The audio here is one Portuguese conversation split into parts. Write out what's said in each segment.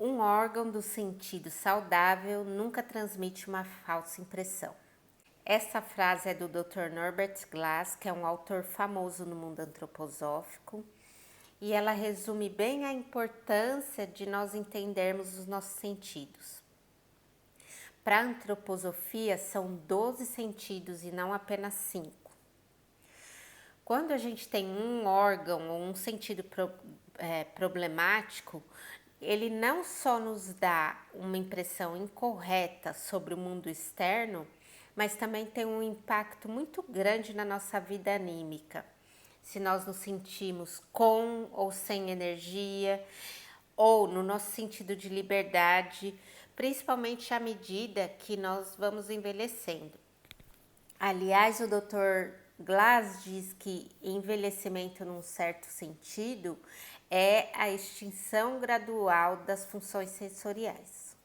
Um órgão do sentido saudável nunca transmite uma falsa impressão. Essa frase é do Dr. Norbert Glass, que é um autor famoso no mundo antroposófico, e ela resume bem a importância de nós entendermos os nossos sentidos. Para a antroposofia, são 12 sentidos e não apenas 5. Quando a gente tem um órgão ou um sentido problemático, ele não só nos dá uma impressão incorreta sobre o mundo externo, mas também tem um impacto muito grande na nossa vida anímica. Se nós nos sentimos com ou sem energia, ou no nosso sentido de liberdade, principalmente à medida que nós vamos envelhecendo. Aliás, o Dr. Glass diz que envelhecimento, num certo sentido, é a extinção gradual das funções sensoriais.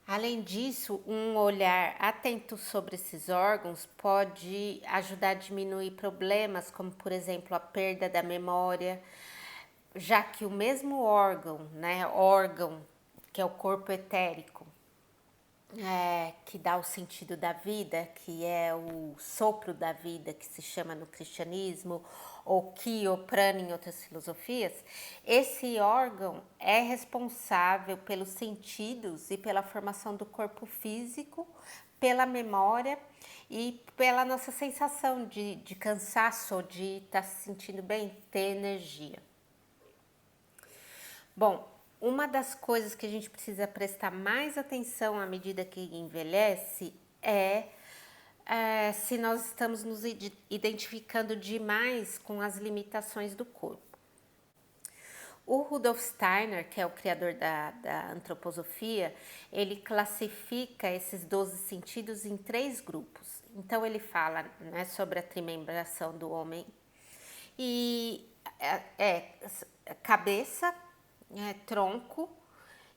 Além disso, um olhar atento sobre esses órgãos pode ajudar a diminuir problemas, como por exemplo a perda da memória, já que o mesmo órgão, que é o corpo etérico, que dá o sentido da vida, que é o sopro da vida, que se chama no cristianismo, ou ki ou prana em outras filosofias, esse órgão é responsável pelos sentidos e pela formação do corpo físico, pela memória e pela nossa sensação de cansaço ou de estar se sentindo bem, ter energia. Bom, uma das coisas que a gente precisa prestar mais atenção à medida que envelhece é se nós estamos nos identificando demais com as limitações do corpo. O Rudolf Steiner, que é o criador da antroposofia, ele classifica esses 12 sentidos em 3 grupos. Então ele fala, sobre a trimembração do homem e cabeça, tronco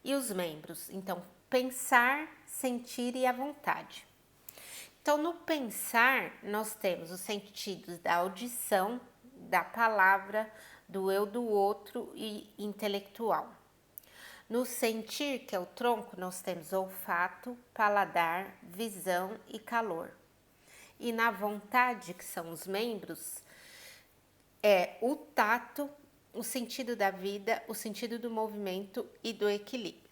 e os membros. Então, pensar, sentir e a vontade. Então, no pensar, nós temos os sentidos da audição, da palavra, do eu do outro e intelectual. No sentir, que é o tronco, nós temos olfato, paladar, visão e calor. E na vontade, que são os membros, é o tato, o sentido da vida, o sentido do movimento e do equilíbrio.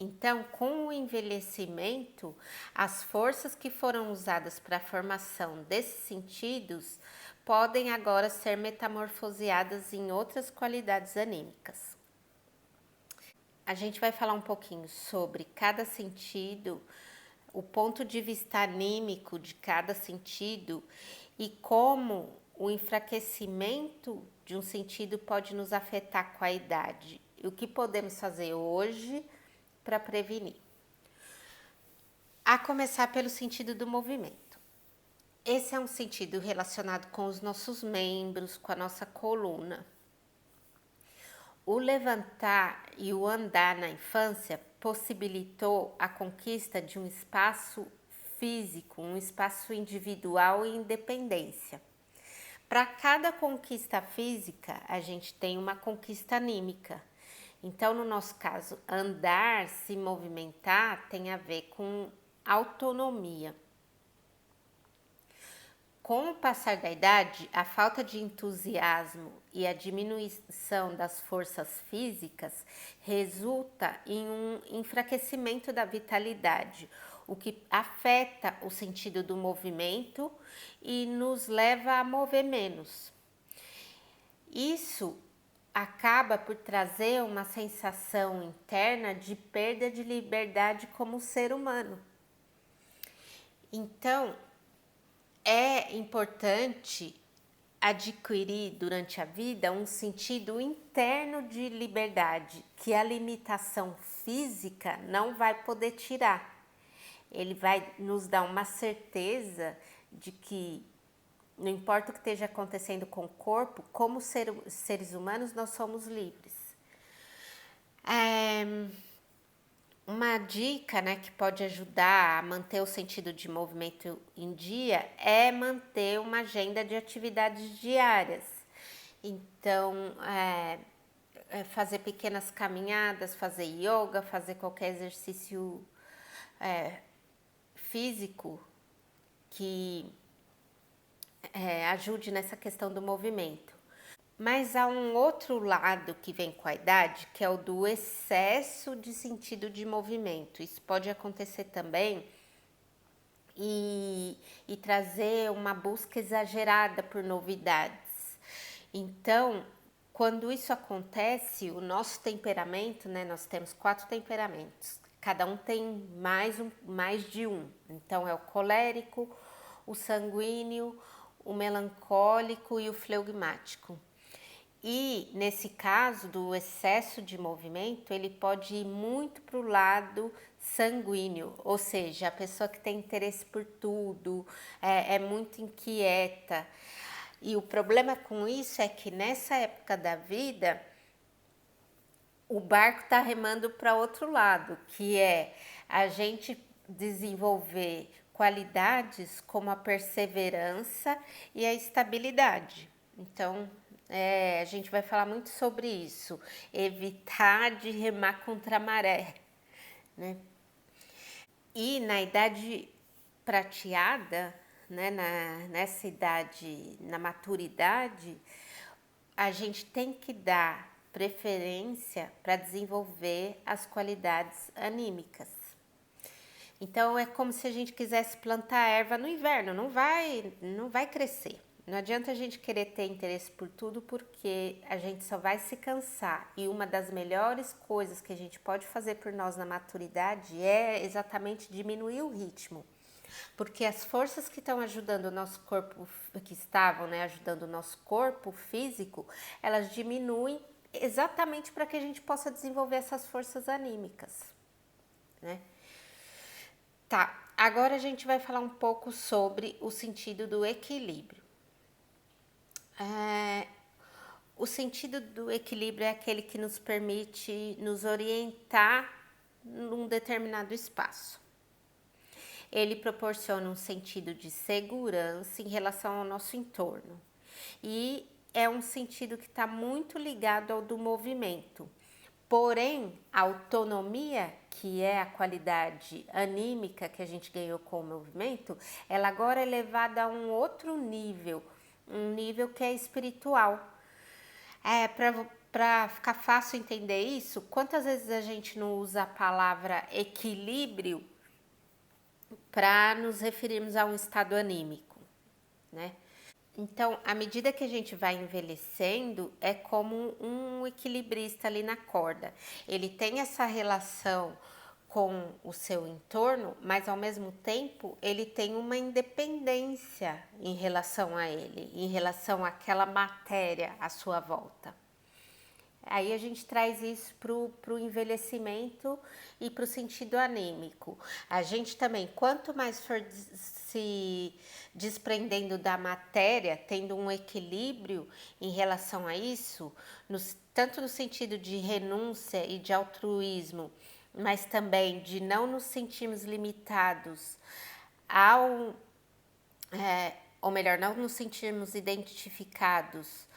Então, com o envelhecimento, as forças que foram usadas para a formação desses sentidos podem agora ser metamorfoseadas em outras qualidades anímicas. A gente vai falar um pouquinho sobre cada sentido, o ponto de vista anímico de cada sentido e como o enfraquecimento de um sentido pode nos afetar com a idade e o que podemos fazer hoje para prevenir. A começar pelo sentido do movimento. Esse é um sentido relacionado com os nossos membros, com a nossa coluna. O levantar e o andar na infância possibilitou a conquista de um espaço físico, um espaço individual e independência. Para cada conquista física, a gente tem uma conquista anímica. Então, no nosso caso, andar, se movimentar, tem a ver com autonomia. Com o passar da idade, a falta de entusiasmo e a diminuição das forças físicas resulta em um enfraquecimento da vitalidade, o que afeta o sentido do movimento e nos leva a mover menos. Isso acaba por trazer uma sensação interna de perda de liberdade como ser humano. Então, é importante adquirir durante a vida um sentido interno de liberdade que a limitação física não vai poder tirar. Ele vai nos dar uma certeza de que não importa o que esteja acontecendo com o corpo, como seres humanos nós somos livres. Uma dica, que pode ajudar a manter o sentido de movimento em dia é manter uma agenda de atividades diárias. Então, fazer pequenas caminhadas, fazer yoga, fazer qualquer exercício físico que ajude nessa questão do movimento. Mas há um outro lado que vem com a idade, que é o do excesso de sentido de movimento. Isso pode acontecer também e trazer uma busca exagerada por novidades. Então, quando isso acontece, o nosso temperamento, né? Nós temos 4 temperamentos. Cada um tem mais de um. Então, é o colérico, o sanguíneo, o melancólico e o flegmático. E nesse caso do excesso de movimento, ele pode ir muito para o lado sanguíneo, ou seja, a pessoa que tem interesse por tudo, é muito inquieta. E o problema com isso é que nessa época da vida, o barco está remando para outro lado, que é a gente desenvolver qualidades como a perseverança e a estabilidade. Então, a gente vai falar muito sobre isso, evitar de remar contra a maré, né? E na idade prateada, né, nessa idade, na maturidade, a gente tem que dar preferência para desenvolver as qualidades anímicas. Então é como se a gente quisesse plantar erva no inverno, não vai crescer. Não adianta a gente querer ter interesse por tudo, porque a gente só vai se cansar. E uma das melhores coisas que a gente pode fazer por nós na maturidade é exatamente diminuir o ritmo. Porque as forças que estão ajudando o nosso corpo, que estavam, né, ajudando o nosso corpo físico, elas diminuem exatamente para que a gente possa desenvolver essas forças anímicas, né? Tá, agora a gente vai falar um pouco sobre o sentido do equilíbrio. O sentido do equilíbrio é aquele que nos permite nos orientar num determinado espaço. Ele proporciona um sentido de segurança em relação ao nosso entorno. E é um sentido que está muito ligado ao do movimento. Porém, a autonomia, que é a qualidade anímica que a gente ganhou com o movimento, ela agora é levada a um outro nível, um nível que é espiritual. Para ficar fácil entender isso, quantas vezes a gente não usa a palavra equilíbrio para nos referirmos a um estado anímico, né? Então, à medida que a gente vai envelhecendo, é como um equilibrista ali na corda. Ele tem essa relação com o seu entorno, mas ao mesmo tempo ele tem uma independência em relação a ele, em relação àquela matéria à sua volta. Aí a gente traz isso para o envelhecimento e para o sentido anímico. A gente também, quanto mais for se desprendendo da matéria, tendo um equilíbrio em relação a isso, tanto no sentido de renúncia e de altruísmo, mas também de não nos sentirmos limitados ou melhor, não nos sentirmos identificados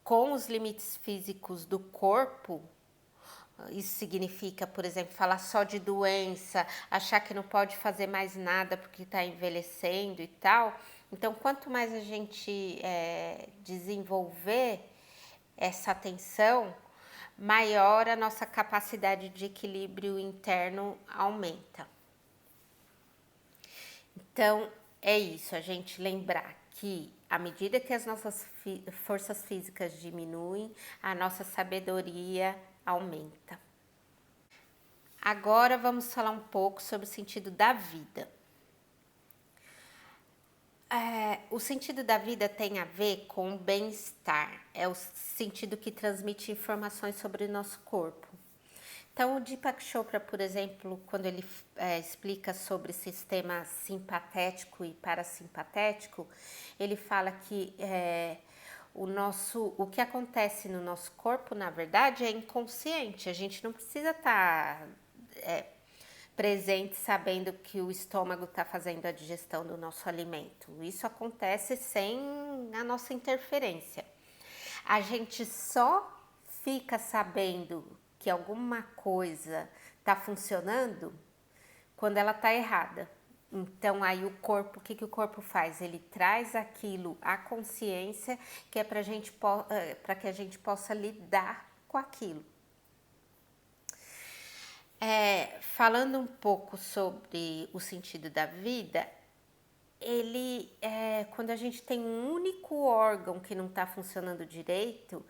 com os limites físicos do corpo. Isso significa, por exemplo, falar só de doença, achar que não pode fazer mais nada porque está envelhecendo e tal. Então, quanto mais a gente desenvolver essa atenção, maior a nossa capacidade de equilíbrio interno aumenta. Então, é isso, a gente lembrar que à medida que as nossas forças físicas diminuem, a nossa sabedoria aumenta. Agora vamos falar um pouco sobre o sentido da vida. O sentido da vida tem a ver com o bem-estar, é o sentido que transmite informações sobre o nosso corpo. Então, o Deepak Chopra, por exemplo, quando ele explica sobre sistema simpatético e parasimpatético, ele fala que o que acontece no nosso corpo, na verdade, é inconsciente. A gente não precisa estar presente sabendo que o estômago está fazendo a digestão do nosso alimento. Isso acontece sem a nossa interferência. A gente só fica sabendo que alguma coisa está funcionando quando ela está errada. Então aí o corpo, o que o corpo faz? Ele traz aquilo à consciência, que é para que a gente possa lidar com aquilo. Falando um pouco sobre o sentido da vida, quando a gente tem um único órgão que não está funcionando direito,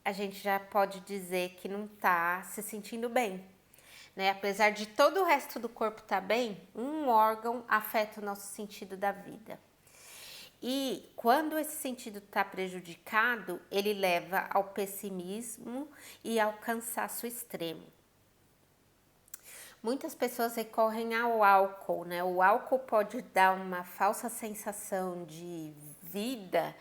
a gente já pode dizer que não está se sentindo bem. Né? Apesar de todo o resto do corpo estar bem, um órgão afeta o nosso sentido da vida. E quando esse sentido está prejudicado, ele leva ao pessimismo e ao cansaço extremo. Muitas pessoas recorrem ao álcool, né? O álcool pode dar uma falsa sensação de vida,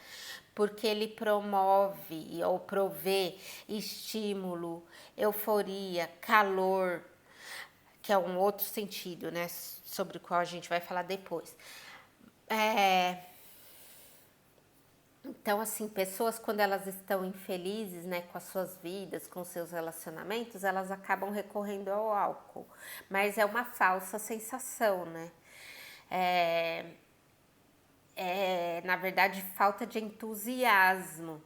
porque ele promove ou provê estímulo, euforia, calor, que é um outro sentido, né? Sobre o qual a gente vai falar depois. Então, assim, pessoas quando elas estão infelizes, né, com as suas vidas, com seus relacionamentos, elas acabam recorrendo ao álcool. Mas é uma falsa sensação, né? Na verdade, falta de entusiasmo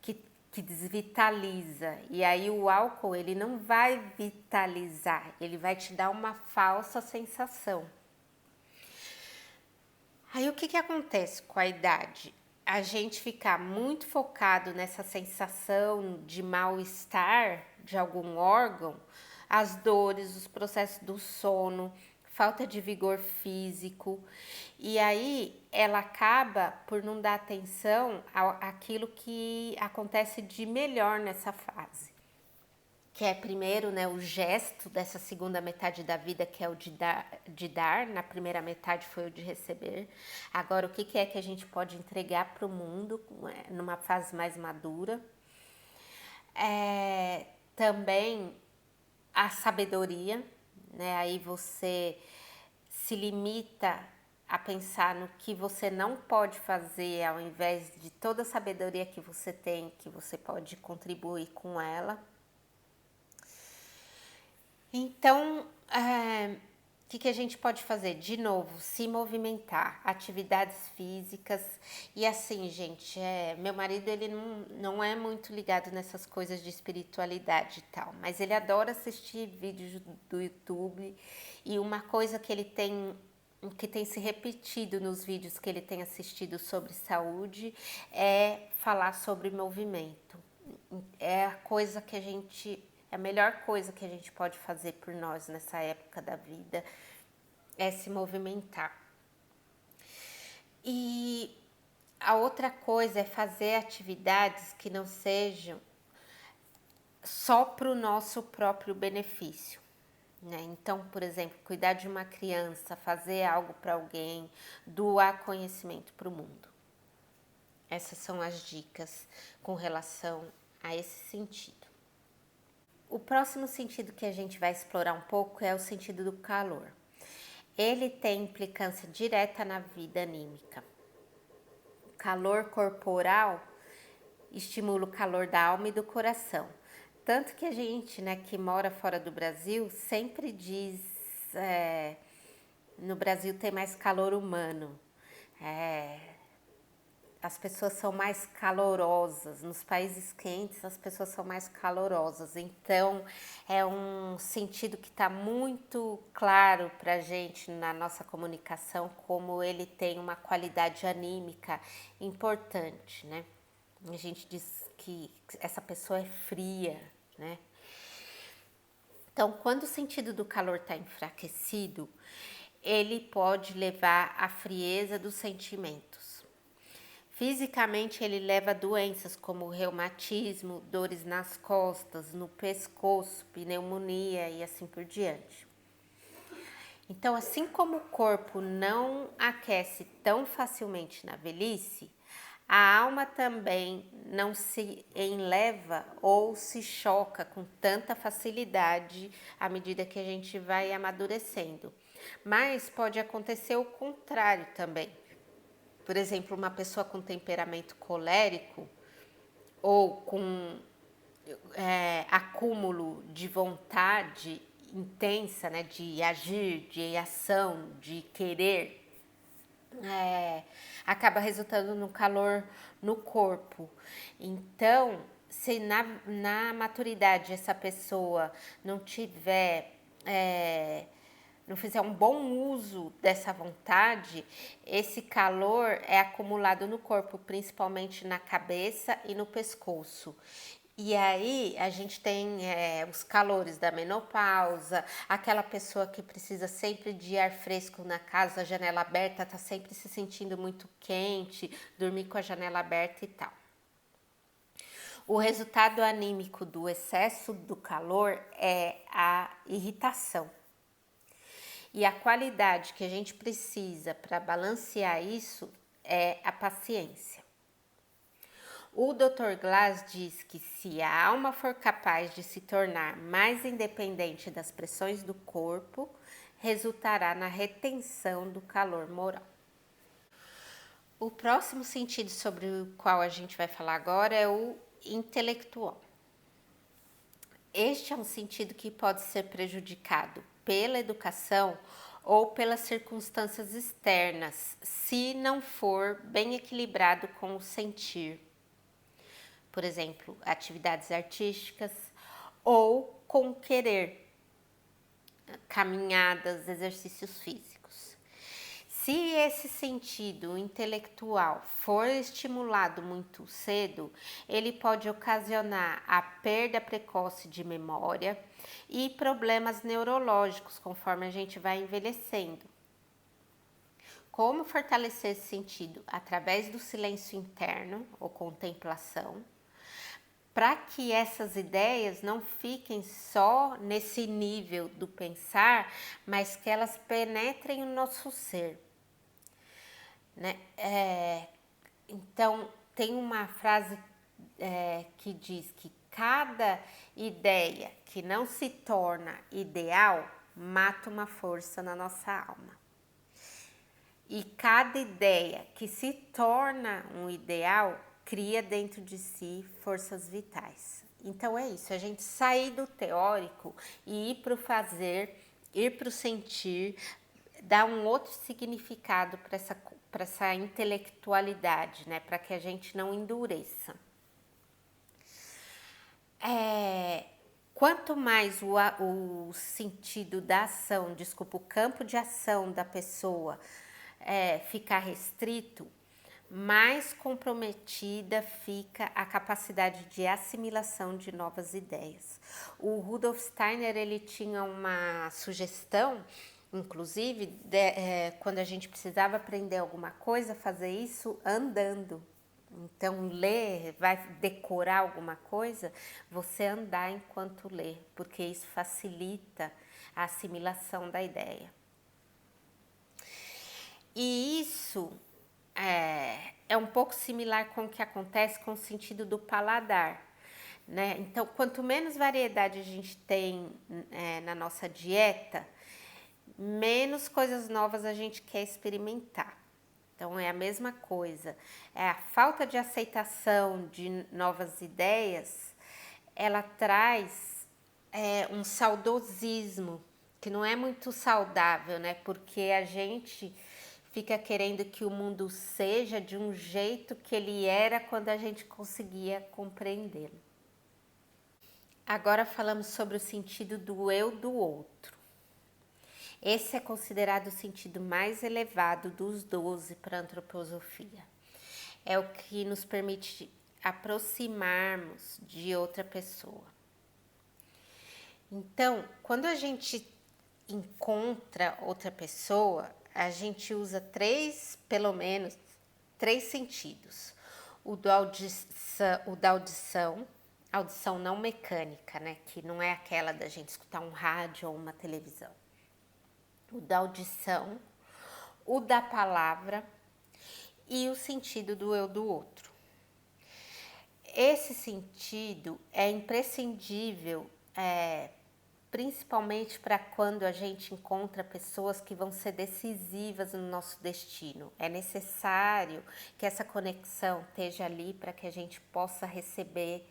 que desvitaliza. E aí o álcool, ele não vai vitalizar, ele vai te dar uma falsa sensação. Aí o que acontece com a idade? A gente ficar muito focado nessa sensação de mal-estar de algum órgão, as dores, os processos do sono, falta de vigor físico, e aí ela acaba por não dar atenção àquilo que acontece de melhor nessa fase. Que é primeiro, né, o gesto dessa segunda metade da vida, que é o de dar, na primeira metade foi o de receber. Agora, o que é que a gente pode entregar para o mundo numa fase mais madura? Também a sabedoria, né? Aí você se limita a pensar no que você não pode fazer, ao invés de toda a sabedoria que você tem, que você pode contribuir com ela. Então, o que a gente pode fazer? De novo, se movimentar, atividades físicas. E assim, gente, meu marido, ele não é muito ligado nessas coisas de espiritualidade e tal, mas ele adora assistir vídeos do YouTube. E uma coisa que ele tem, que tem se repetido nos vídeos que ele tem assistido sobre saúde, é falar sobre movimento. É a coisa que a melhor coisa que a gente pode fazer por nós nessa época da vida é se movimentar. E a outra coisa é fazer atividades que não sejam só para o nosso próprio benefício, né? Então, por exemplo, cuidar de uma criança, fazer algo para alguém, doar conhecimento para o mundo. Essas são as dicas com relação a esse sentido. O próximo sentido que a gente vai explorar um pouco é o sentido do calor. Ele tem implicância direta na vida anímica. O calor corporal estimula o calor da alma e do coração. Tanto que a gente, né, que mora fora do Brasil, sempre diz, no Brasil tem mais calor humano. As pessoas são mais calorosas, nos países quentes as pessoas são mais calorosas, então é um sentido que está muito claro para a gente na nossa comunicação, como ele tem uma qualidade anímica importante, né? A gente diz que essa pessoa é fria, né? Então, quando o sentido do calor está enfraquecido, ele pode levar à frieza dos sentimentos. Fisicamente, ele leva a doenças como reumatismo, dores nas costas, no pescoço, pneumonia e assim por diante. Então, assim como o corpo não aquece tão facilmente na velhice, a alma também não se enleva ou se choca com tanta facilidade à medida que a gente vai amadurecendo. Mas pode acontecer o contrário também. Por exemplo, uma pessoa com temperamento colérico ou com acúmulo de vontade intensa, né, de agir, de ação, de querer, acaba resultando no calor no corpo. Então, se na maturidade essa pessoa não tiver, não fizer um bom uso dessa vontade, esse calor é acumulado no corpo, principalmente na cabeça e no pescoço. E aí a gente tem os calores da menopausa, aquela pessoa que precisa sempre de ar fresco na casa, a janela aberta, tá sempre se sentindo muito quente, dormir com a janela aberta e tal. O resultado anímico do excesso do calor é a irritação. E a qualidade que a gente precisa para balancear isso é a paciência. O Dr. Glass diz que se a alma for capaz de se tornar mais independente das pressões do corpo, resultará na retenção do calor moral. O próximo sentido sobre o qual a gente vai falar agora é o intelectual. Este é um sentido que pode ser prejudicado pela educação ou pelas circunstâncias externas, se não for bem equilibrado com o sentir. Por exemplo, atividades artísticas ou com querer, caminhadas, exercícios físicos. Se esse sentido intelectual for estimulado muito cedo, ele pode ocasionar a perda precoce de memória e problemas neurológicos conforme a gente vai envelhecendo. Como fortalecer esse sentido? Através do silêncio interno ou contemplação, para que essas ideias não fiquem só nesse nível do pensar, mas que elas penetrem o nosso ser. Né? Então, tem uma frase que diz que cada ideia que não se torna ideal mata uma força na nossa alma. E cada ideia que se torna um ideal cria dentro de si forças vitais. Então é isso, a gente sair do teórico e ir para o fazer, ir para o sentir, dar um outro significado para essa intelectualidade, né? Para que a gente não endureça. Quanto mais o sentido da ação, desculpa, o campo de ação da pessoa ficar restrito, mais comprometida fica a capacidade de assimilação de novas ideias. O Rudolf Steiner, ele tinha uma sugestão, inclusive, quando a gente precisava aprender alguma coisa, fazer isso andando. Então, ler, vai decorar alguma coisa, você andar enquanto lê, porque isso facilita a assimilação da ideia. E isso é um pouco similar com o que acontece com o sentido do paladar, né? Então, quanto menos variedade a gente tem na nossa dieta, menos coisas novas a gente quer experimentar. Então, é a mesma coisa. A falta de aceitação de novas ideias, ela traz um saudosismo, que não é muito saudável, né? Porque a gente fica querendo que o mundo seja de um jeito que ele era quando a gente conseguia compreendê-lo. Agora falamos sobre o sentido do eu do outro. Esse é considerado o sentido mais elevado dos 12 para a antroposofia. É o que nos permite aproximarmos de outra pessoa. Então, quando a gente encontra outra pessoa, a gente usa pelo menos três sentidos. O da audição, audição não mecânica, né? Que não é aquela da gente escutar um rádio ou uma televisão. O da audição, o da palavra e o sentido do eu do outro. Esse sentido é imprescindível, principalmente para quando a gente encontra pessoas que vão ser decisivas no nosso destino. É necessário que essa conexão esteja ali para que a gente possa receber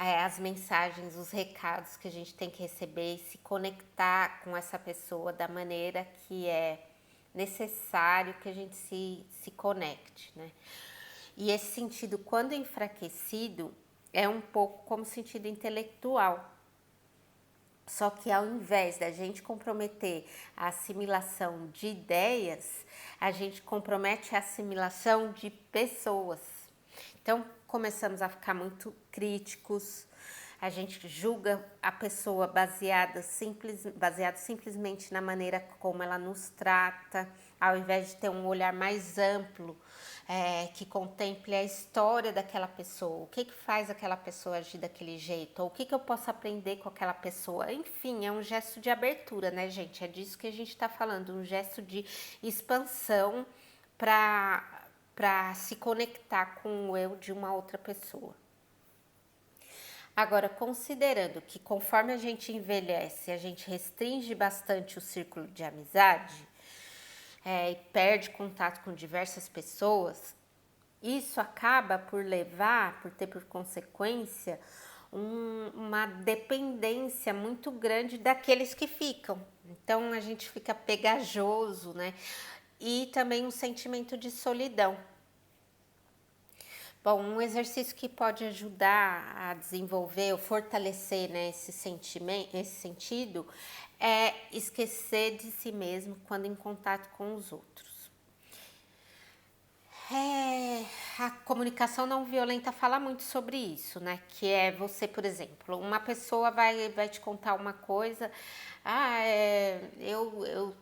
as mensagens, os recados que a gente tem que receber e se conectar com essa pessoa da maneira que é necessário que a gente se conecte, né? E esse sentido, quando enfraquecido, é um pouco como sentido intelectual. Só que ao invés da gente comprometer a assimilação de ideias, a gente compromete a assimilação de pessoas. Então, começamos a ficar muito críticos, a gente julga a pessoa baseado simplesmente na maneira como ela nos trata, ao invés de ter um olhar mais amplo, que contemple a história daquela pessoa, o que faz aquela pessoa agir daquele jeito, ou o que eu posso aprender com aquela pessoa. Enfim, é um gesto de abertura, né, gente? É disso que a gente está falando, um gesto de expansão para se conectar com o eu de uma outra pessoa. Agora, considerando que conforme a gente envelhece, a gente restringe bastante o círculo de amizade e perde contato com diversas pessoas, isso acaba por ter por consequência uma dependência muito grande daqueles que ficam. Então a gente fica pegajoso, né? E também um sentimento de solidão. Bom, um exercício que pode ajudar a desenvolver ou fortalecer, né, esse sentido é esquecer de si mesmo quando em contato com os outros. A comunicação não violenta fala muito sobre isso, né? Que é você, por exemplo, uma pessoa vai te contar uma coisa, eu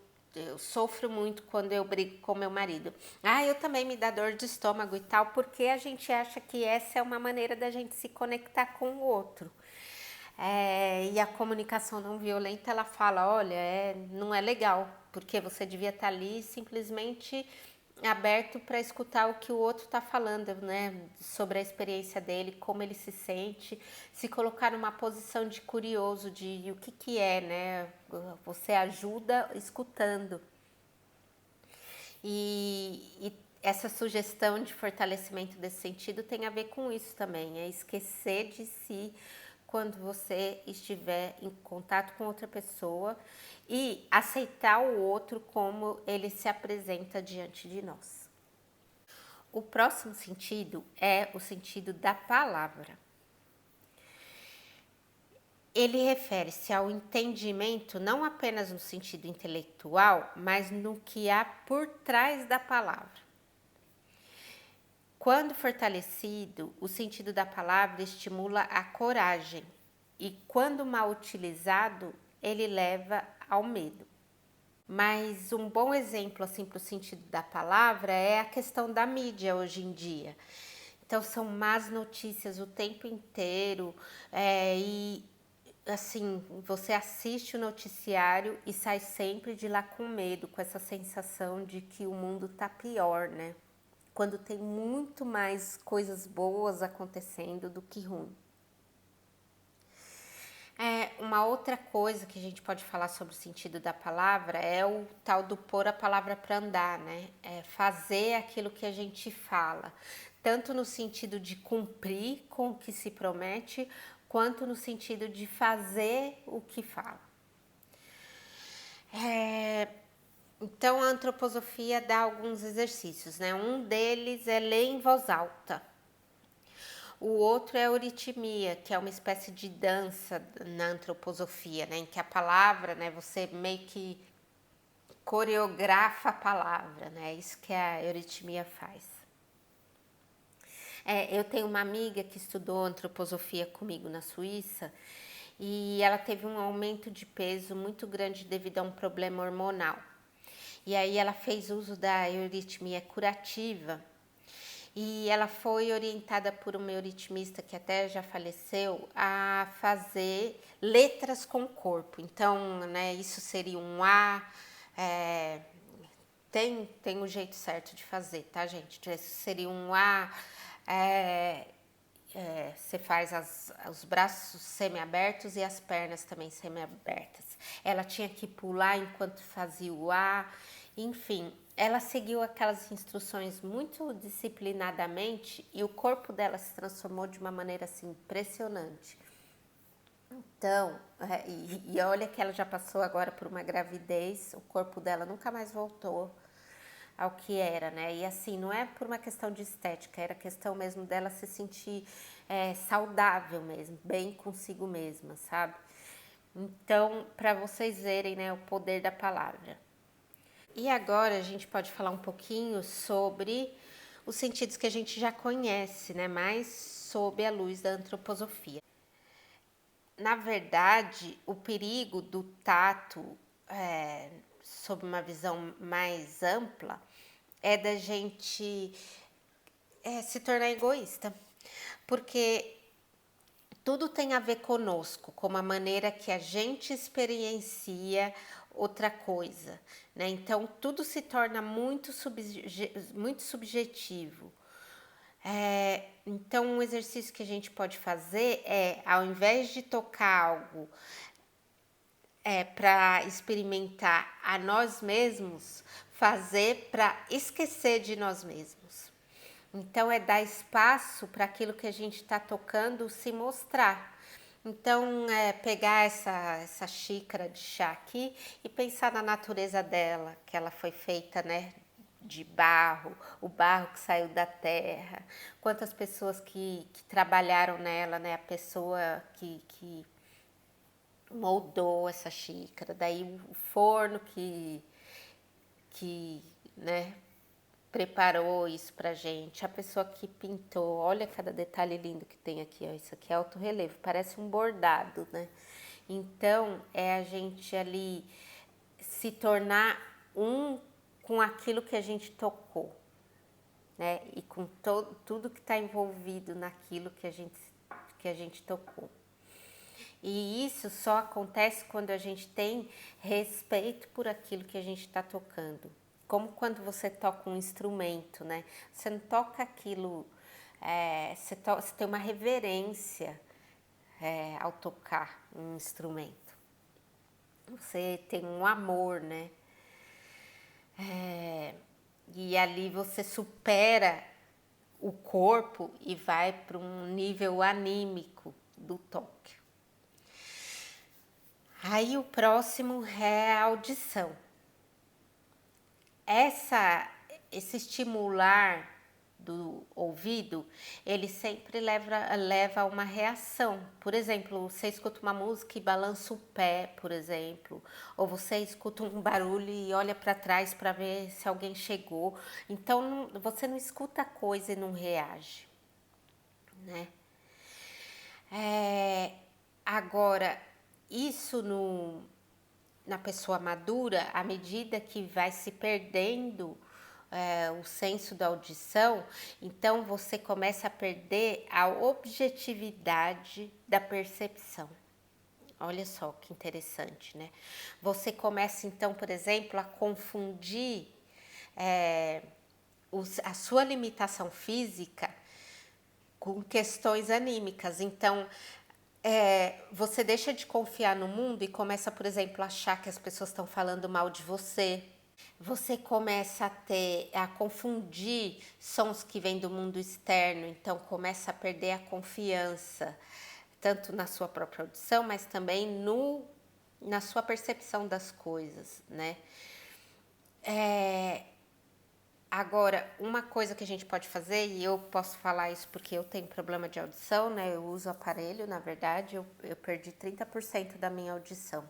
sofro muito quando eu brigo com meu marido. Eu também me dá dor de estômago e tal, porque a gente acha que essa é uma maneira da gente se conectar com o outro. E a comunicação não violenta, ela fala, olha, não é legal, porque você devia estar ali simplesmente aberto para escutar o que o outro está falando, né? Sobre a experiência dele, como ele se sente, se colocar numa posição de curioso, de o que é, né? Você ajuda escutando. E essa sugestão de fortalecimento desse sentido tem a ver com isso também, é esquecer de si quando você estiver em contato com outra pessoa e aceitar o outro como ele se apresenta diante de nós. O próximo sentido é o sentido da palavra. Ele refere-se ao entendimento não apenas no sentido intelectual, mas no que há por trás da palavra. Quando fortalecido, o sentido da palavra estimula a coragem e, quando mal utilizado, ele leva ao medo. Mas um bom exemplo assim para o sentido da palavra é a questão da mídia hoje em dia. Então são más notícias o tempo inteiro e assim, você assiste o noticiário e sai sempre de lá com medo, com essa sensação de que o mundo tá pior, né? Quando tem muito mais coisas boas acontecendo do que ruim. Uma outra coisa que a gente pode falar sobre o sentido da palavra é o tal do pôr a palavra para andar, né? É fazer aquilo que a gente fala, tanto no sentido de cumprir com o que se promete, quanto no sentido de fazer o que fala. Então, a antroposofia dá alguns exercícios, né? Um deles é ler em voz alta. O outro é a euritmia, que é uma espécie de dança na antroposofia, né? Em que a palavra, né? Você meio que coreografa a palavra, né? Isso que a euritmia faz. Eu tenho uma amiga que estudou antroposofia comigo na Suíça e ela teve um aumento de peso muito grande devido a um problema hormonal. E aí ela fez uso da euritmia curativa e ela foi orientada por uma euritmista que até já faleceu a fazer letras com o corpo. Então, né, isso seria um A, tem um jeito certo de fazer, tá, gente? Isso seria um A, você faz os braços semi-abertos e as pernas também semi-abertas. Ela tinha que pular enquanto fazia o A, enfim, ela seguiu aquelas instruções muito disciplinadamente e o corpo dela se transformou de uma maneira assim impressionante. Então, e olha que ela já passou agora por uma gravidez, o corpo dela nunca mais voltou ao que era, né? E assim, não é por uma questão de estética, era questão mesmo dela se sentir saudável mesmo, bem consigo mesma, sabe? Então, para vocês verem, né, o poder da palavra. E agora a gente pode falar um pouquinho sobre os sentidos que a gente já conhece, né? Mais sob a luz da antroposofia. Na verdade, o perigo do tato, sob uma visão mais ampla, é da gente se tornar egoísta. Porque tudo tem a ver conosco, como a maneira que a gente experiencia outra coisa, né? Então, tudo se torna muito subjetivo. Então, um exercício que a gente pode fazer é, ao invés de tocar algo para experimentar a nós mesmos, fazer para esquecer de nós mesmos. Então, é dar espaço para aquilo que a gente está tocando se mostrar. Então, pegar essa xícara de chá aqui e pensar na natureza dela, que ela foi feita, né, de barro, o barro que saiu da terra, quantas pessoas que trabalharam nela, né, a pessoa que moldou essa xícara, daí o forno que né, preparou isso pra gente, a pessoa que pintou, olha cada detalhe lindo que tem aqui, ó, isso aqui é alto relevo, parece um bordado, né? Então, é a gente ali se tornar um com aquilo que a gente tocou, né? E com tudo que está envolvido naquilo que a gente tocou. E isso só acontece quando a gente tem respeito por aquilo que a gente está tocando. Como quando você toca um instrumento, né? Você não toca aquilo, você tem uma reverência ao tocar um instrumento. Você tem um amor, né? E ali você supera o corpo e vai para um nível anímico do toque. Aí o próximo é a audição. Esse estimular do ouvido, ele sempre leva a uma reação. Por exemplo, você escuta uma música e balança o pé, por exemplo, ou você escuta um barulho e olha para trás para ver se alguém chegou. Então, você não escuta a coisa e não reage, né? Agora, isso na pessoa madura, à medida que vai se perdendo o senso da audição, então você começa a perder a objetividade da percepção. Olha só que interessante, né? Você começa então, por exemplo, a confundir a sua limitação física com questões anímicas. Então, você deixa de confiar no mundo e começa, por exemplo, a achar que as pessoas estão falando mal de você. Você começa a confundir sons que vêm do mundo externo, então começa a perder a confiança, tanto na sua própria audição, mas também na sua percepção das coisas, né? Agora, uma coisa que a gente pode fazer, e eu posso falar isso porque eu tenho problema de audição, né? Eu uso aparelho, na verdade, eu perdi 30% da minha audição.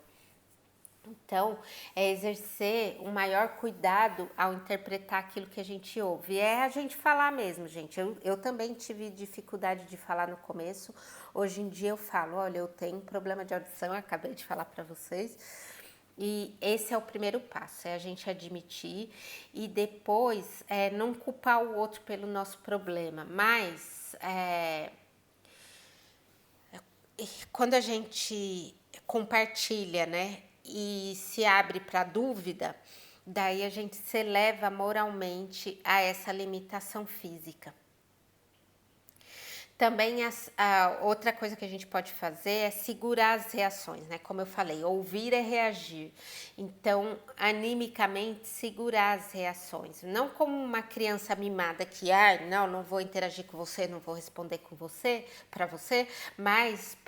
Então, é exercer um maior cuidado ao interpretar aquilo que a gente ouve. É a gente falar mesmo, gente. Eu também tive dificuldade de falar no começo. Hoje em dia eu falo, olha, eu tenho problema de audição, eu acabei de falar para vocês. E esse é o primeiro passo, é a gente admitir e depois não culpar o outro pelo nosso problema, mas quando a gente compartilha, né, e se abre para dúvida, daí a gente se eleva moralmente a essa limitação física. Também a outra coisa que a gente pode fazer é segurar as reações, né? Como eu falei, ouvir é reagir. Então, animicamente, segurar as reações. Não como uma criança mimada que, não vou interagir com você, não vou responder com você, para você, mas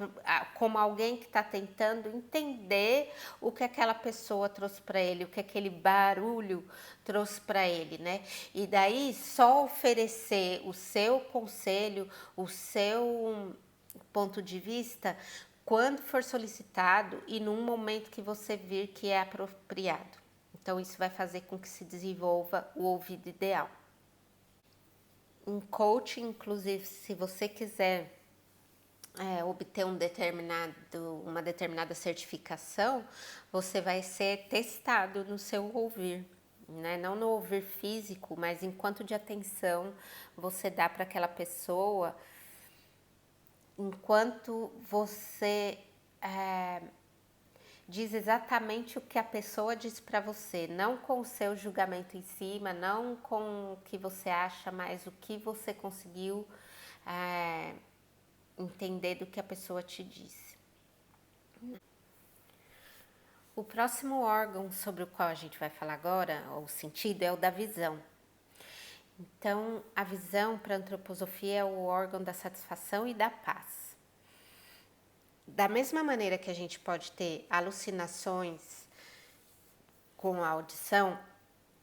como alguém que está tentando entender o que aquela pessoa trouxe para ele, o que aquele barulho trouxe para ele, né? E daí só oferecer o seu conselho, o seu ponto de vista quando for solicitado e num momento que você vir que é apropriado. Então isso vai fazer com que se desenvolva o ouvido ideal. Em coaching, inclusive, se você quiser obter uma determinada certificação, você vai ser testado no seu ouvir, né? Não no ouvir físico, mas enquanto de atenção você dá para aquela pessoa, enquanto você diz exatamente o que a pessoa disse para você, não com o seu julgamento em cima, não com o que você acha, mas o que você conseguiu entender do que a pessoa te disse. O próximo órgão sobre o qual a gente vai falar agora, o sentido, é o da visão. Então, a visão para a antroposofia é o órgão da satisfação e da paz. Da mesma maneira que a gente pode ter alucinações com a audição,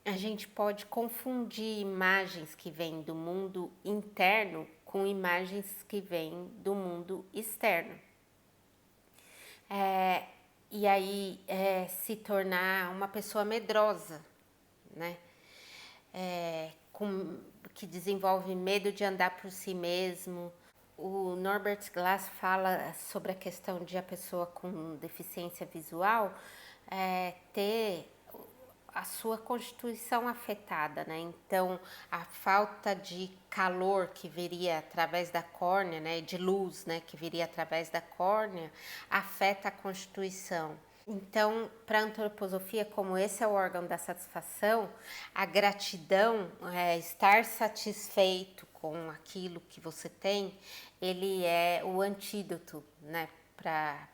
a gente pode confundir imagens que vêm do mundo interno com imagens que vêm do mundo externo. E aí se tornar uma pessoa medrosa, né? Que desenvolve medo de andar por si mesmo. O Norbert Glass fala sobre a questão de a pessoa com deficiência visual ter a sua constituição afetada, né? Então, a falta de calor que viria através da córnea, né? De luz, né? Que viria através da córnea, afeta a constituição. Então, para a antroposofia, como esse é o órgão da satisfação, a gratidão, estar satisfeito com aquilo que você tem, ele é o antídoto, né, para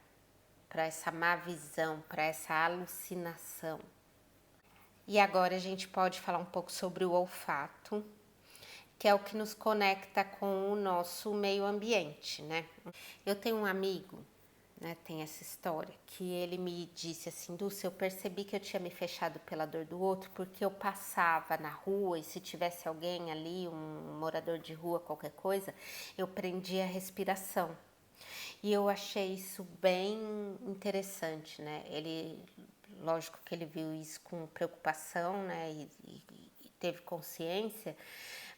essa má visão, para essa alucinação. E agora a gente pode falar um pouco sobre o olfato, que é o que nos conecta com o nosso meio ambiente, né? Eu tenho um amigo, né, tem essa história, que ele me disse assim, Dulce, eu percebi que eu tinha me fechado pela dor do outro, porque eu passava na rua e se tivesse alguém ali, um morador de rua, qualquer coisa, eu prendia a respiração. E eu achei isso bem interessante, né? Lógico que ele viu isso com preocupação, né? E teve consciência,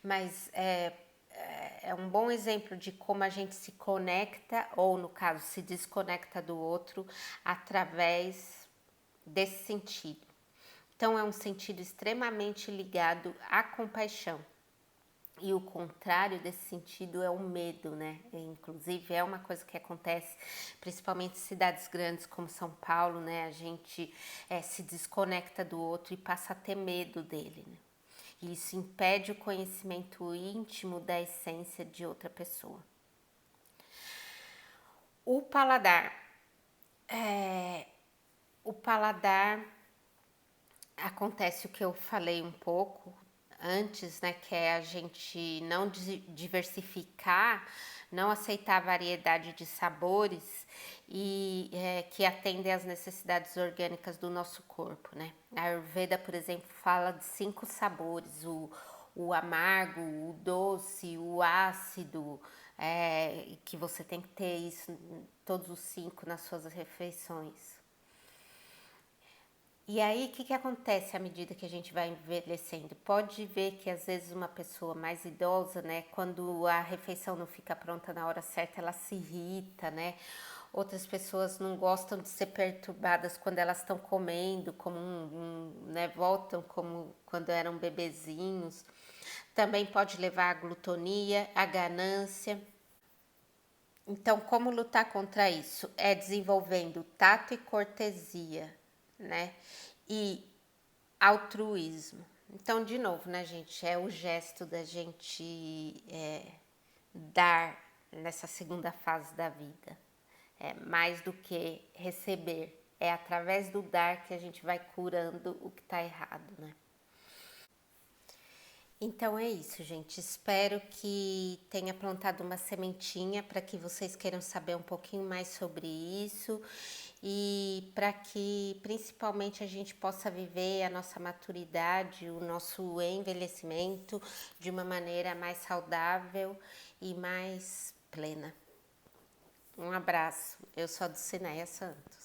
mas é um bom exemplo de como a gente se conecta, ou no caso, se desconecta do outro através desse sentido. Então, é um sentido extremamente ligado à compaixão. E o contrário desse sentido é o medo, né? Inclusive é uma coisa que acontece principalmente em cidades grandes como São Paulo, né? A gente se desconecta do outro e passa a ter medo dele, né? E isso impede o conhecimento íntimo da essência de outra pessoa. O paladar. O paladar acontece o que eu falei um pouco antes, né, que é a gente não diversificar, não aceitar a variedade de sabores e que atendem às necessidades orgânicas do nosso corpo, né? A Ayurveda, por exemplo, fala de 5 sabores, o amargo, o doce, o ácido, que você tem que ter isso, todos os 5 nas suas refeições. E aí, o que acontece à medida que a gente vai envelhecendo? Pode ver que às vezes uma pessoa mais idosa, né, quando a refeição não fica pronta na hora certa, ela se irrita, né? Outras pessoas não gostam de ser perturbadas quando elas estão comendo, como né, voltam como quando eram bebezinhos. Também pode levar à glutonia, à ganância. Então, como lutar contra isso? É desenvolvendo tato e cortesia, né? E altruísmo. Então, de novo, né, gente? É o gesto da gente dar, nessa segunda fase da vida. É mais do que receber, é através do dar que a gente vai curando o que está errado, né? Então é isso, gente. Espero que tenha plantado uma sementinha para que vocês queiram saber um pouquinho mais sobre isso e para que principalmente a gente possa viver a nossa maturidade, o nosso envelhecimento de uma maneira mais saudável e mais plena. Um abraço. Eu sou a Dulcineia Santos.